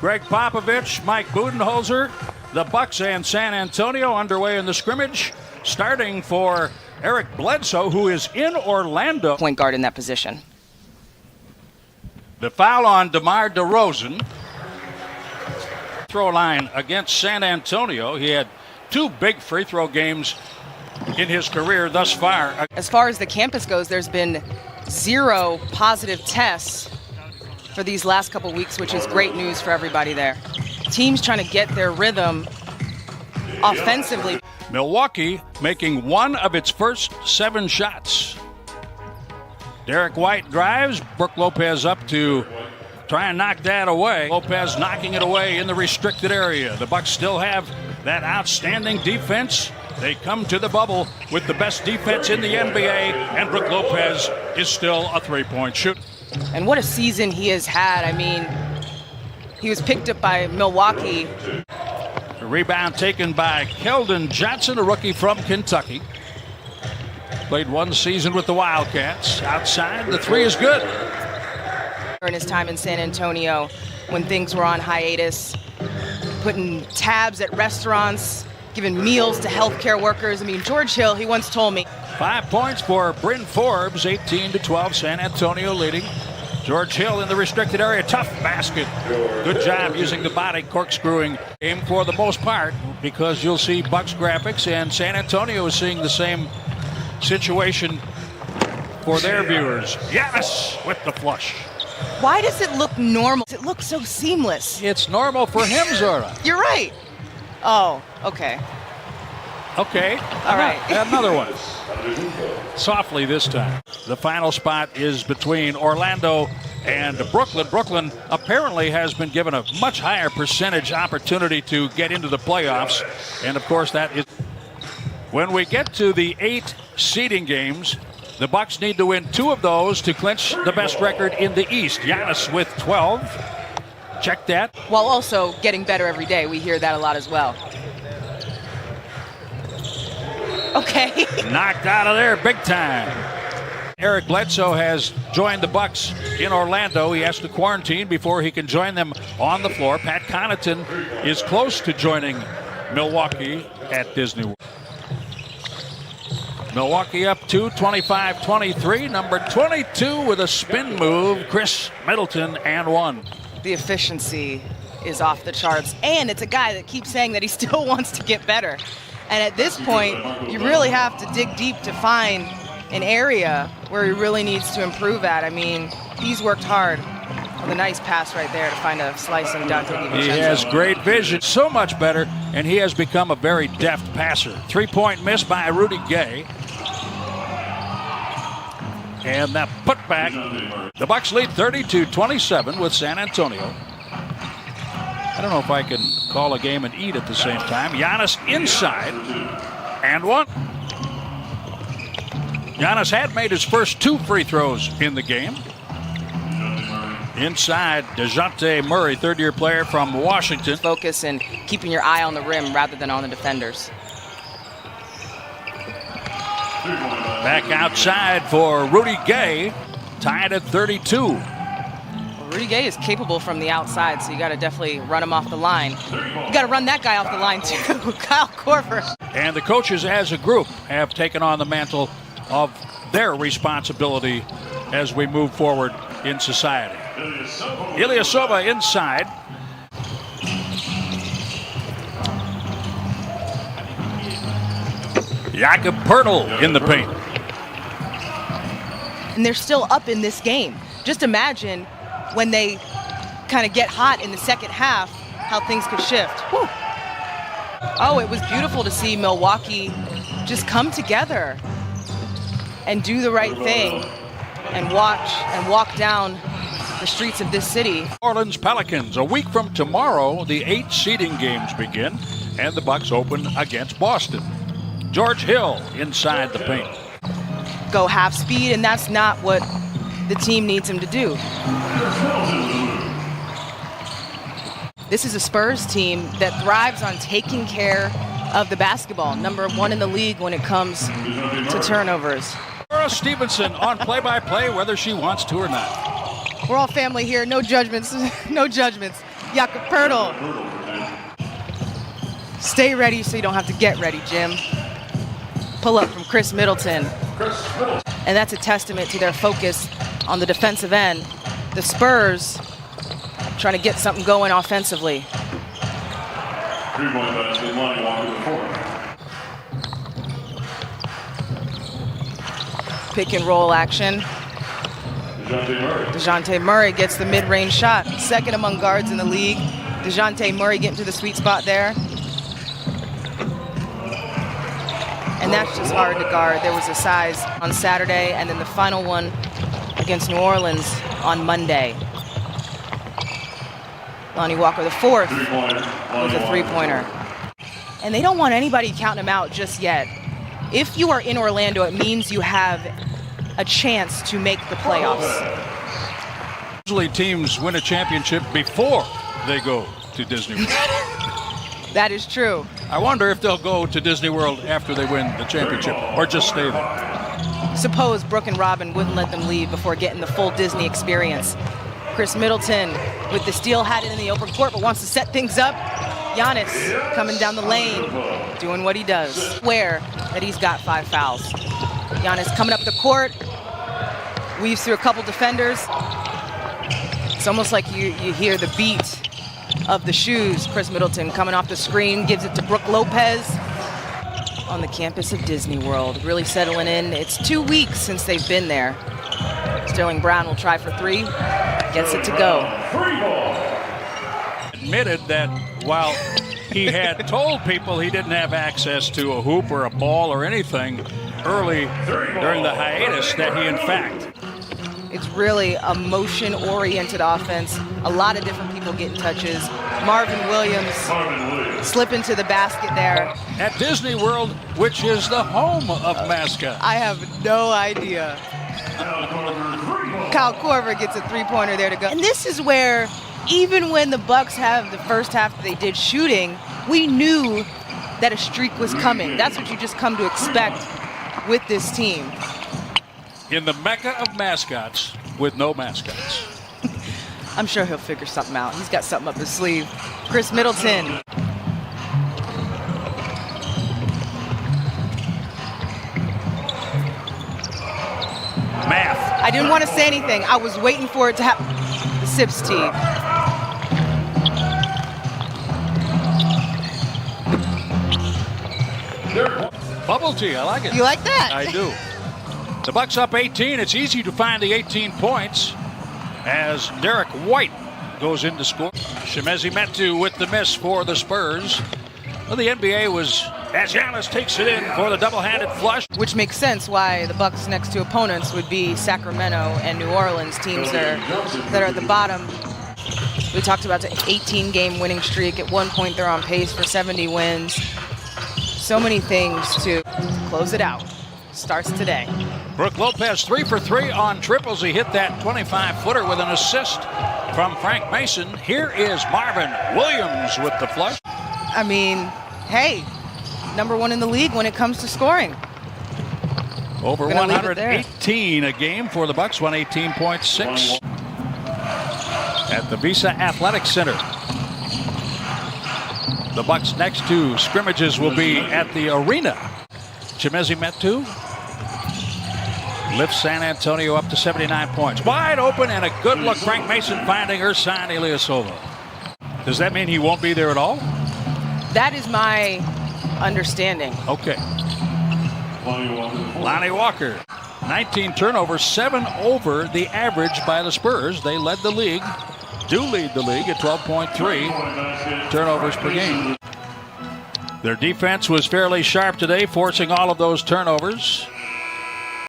Greg Popovich, Mike Budenholzer, the Bucks and San Antonio underway in the scrimmage, starting for Eric Bledsoe, who is in Orlando. Point guard in that position. The foul on DeMar DeRozan. Throw line against San Antonio. He had 2 big free throw games in his career thus far. As far as the campus goes, there's been 0 positive tests for these last couple weeks, which is great news for everybody there. Teams trying to get their rhythm offensively. Milwaukee making 1 of its first 7 shots. Derek White drives. Brook Lopez up to try and knock that away. Lopez knocking it away in the restricted area. The Bucks still have that outstanding defense. They come to the bubble with the best defense in the NBA, and Brook Lopez is still a three-point shooter. And what a season he has had. I mean, he was picked up by Milwaukee. A rebound taken by Keldon Johnson, a rookie from Kentucky. Played 1 season with the Wildcats. Outside, the 3 is good. In his time in San Antonio, when things were on hiatus, putting tabs at restaurants, giving meals to healthcare workers. I mean, George Hill, he once told me. 5 points for Bryn Forbes, 18-12, San Antonio leading. George Hill in the restricted area, tough basket. Good job using the body, corkscrewing game for the most part, because you'll see Bucks graphics, and San Antonio is seeing the same situation for their viewers. Giannis with the flush. Why does it look normal? It looks so seamless. It's normal for him, Zora. You're right. Oh, okay. Okay. All right. Another one. Softly this time. The final spot is between Orlando and Brooklyn. Brooklyn apparently has been given a much higher percentage opportunity to get into the playoffs. And, of course, that is... When we get to the 8 seeding games, the Bucks need to win 2 of those to clinch the best record in the East. Giannis with 12. Check that. While also getting better every day. We hear that a lot as well. Okay. Knocked out of there big time. Eric Bledsoe has joined the Bucks in Orlando. He has to quarantine before he can join them on the floor. Pat Connaughton is close to joining Milwaukee at Disney World. Milwaukee up 2, 25-23. Number 22 with a spin move, Chris Middleton, and 1. The efficiency is off the charts. And it's a guy that keeps saying that he still wants to get better. And at this point, you really have to dig deep to find an area where he really needs to improve at. I mean, he's worked hard with a nice pass right there to find a slice and dunk. He has great vision, so much better, and he has become a very deft passer. 3-point miss by Rudy Gay. And that putback. The Bucks lead 30-27 with San Antonio. I don't know if I can call a game and eat at the same time. Giannis inside and 1. Giannis had made his first 2 free throws in the game. Inside, DeJounte Murray, third-year player from Washington. Focus and keeping your eye on the rim rather than on the defenders. Back outside for Rudy Gay, tied at 32. Rudy Gay is capable from the outside, so you got to definitely run him off the line. You got to run that guy off the line, too, Kyle Korver. And the coaches as a group have taken on the mantle of their responsibility as we move forward in society. Ilyasova inside. Jakob Poeltl in the paint. And they're still up in this game. Just imagine when they kind of get hot in the second half, how things could shift. Whew. Oh, it was beautiful to see Milwaukee just come together and do the right thing and watch and walk down the streets of this city. Orleans Pelicans, a week from tomorrow, the 8 seeding games begin, and the Bucks open against Boston. George Hill inside the paint. Go half speed, and that's not what the team needs him to do. This is a Spurs team that thrives on taking care of the basketball. Number 1 in the league when it comes to turnovers. Laura Stevenson on play-by-play, whether she wants to or not. We're all family here, no judgments, no judgments. Yakapurtle. Stay ready so you don't have to get ready, Jim. Pull up from Chris Middleton. And that's a testament to their focus on the defensive end. The Spurs trying to get something going offensively. 3-point basket, Lonnie Walker with 4. Pick and roll action. DeJounte Murray gets the mid-range shot. Second among guards in the league. DeJounte Murray getting to the sweet spot there. And that's just hard to guard. There was a size on Saturday, and then the final one against New Orleans on Monday. Lonnie Walker, the fourth, was a three-pointer. And they don't want anybody counting him out just yet. If you are in Orlando, it means you have a chance to make the playoffs. Usually teams win a championship before they go to Disney World. That is true. I wonder if they'll go to Disney World after they win the championship or just stay there. Suppose Brooke and Robin wouldn't let them leave before getting the full Disney experience. Chris Middleton with the steal, had it in the open court, but wants to set things up. Giannis coming down the lane, doing what he does. Aware that he's got 5 fouls. Giannis coming up the court, weaves through a couple defenders. It's almost like you hear the beat of the shoes. Chris Middleton coming off the screen, gives it to Brooke Lopez on the campus of Disney World. Really settling in. It's 2 weeks since they've been there. Sterling Brown will try for 3, gets it to go. Admitted that while he had told people he didn't have access to a hoop or a ball or anything early during the hiatus, that he in fact. It's really a motion-oriented offense. A lot of different people getting touches. Marvin Williams slip into the basket there. At Disney World, which is the home of mascots. I have no idea. Kyle Korver gets a three-pointer there to go. And this is where, even when the Bucks have the first half that they did shooting, we knew that a streak was coming. That's what you just come to expect with this team. In the mecca of mascots with no mascots. I'm sure he'll figure something out. He's got something up his sleeve. Chris Middleton. Math. I didn't want to say anything. I was waiting for it to happen. The Sips tee. Bubble tea, I like it. You like that? I do. The Bucks up 18. It's easy to find the 18 points as Derek White goes in to score. Chimezie Metu with the miss for the Spurs. Well, the NBA was, as Giannis takes it in for the double-handed flush. Which makes sense why the Bucks' next two opponents would be Sacramento and New Orleans, teams that are at the bottom. We talked about the 18-game winning streak. At one point, they're on pace for 70 wins. So many things to close it out. Starts today. Brooke Lopez 3 for 3 on triples. He hit that 25-footer with an assist from Frank Mason. Here is Marvin Williams with the flush. I mean, hey, #1 in the league when it comes to scoring. Over 118 a game for the Bucks, 118.6 at the Visa Athletic Center. The Bucks' next 2 scrimmages will be at the arena. Chimezie Metu lifts San Antonio up to 79 points. Wide open and a good look. Frank Mason finding Ersan Ilyasova. Does that mean he won't be there at all? That is my understanding. Okay. Lonnie Walker, 19 turnovers, 7 over the average by the Spurs. They led the league, do lead the league at 12.3 turnovers per game. Their defense was fairly sharp today, forcing all of those turnovers.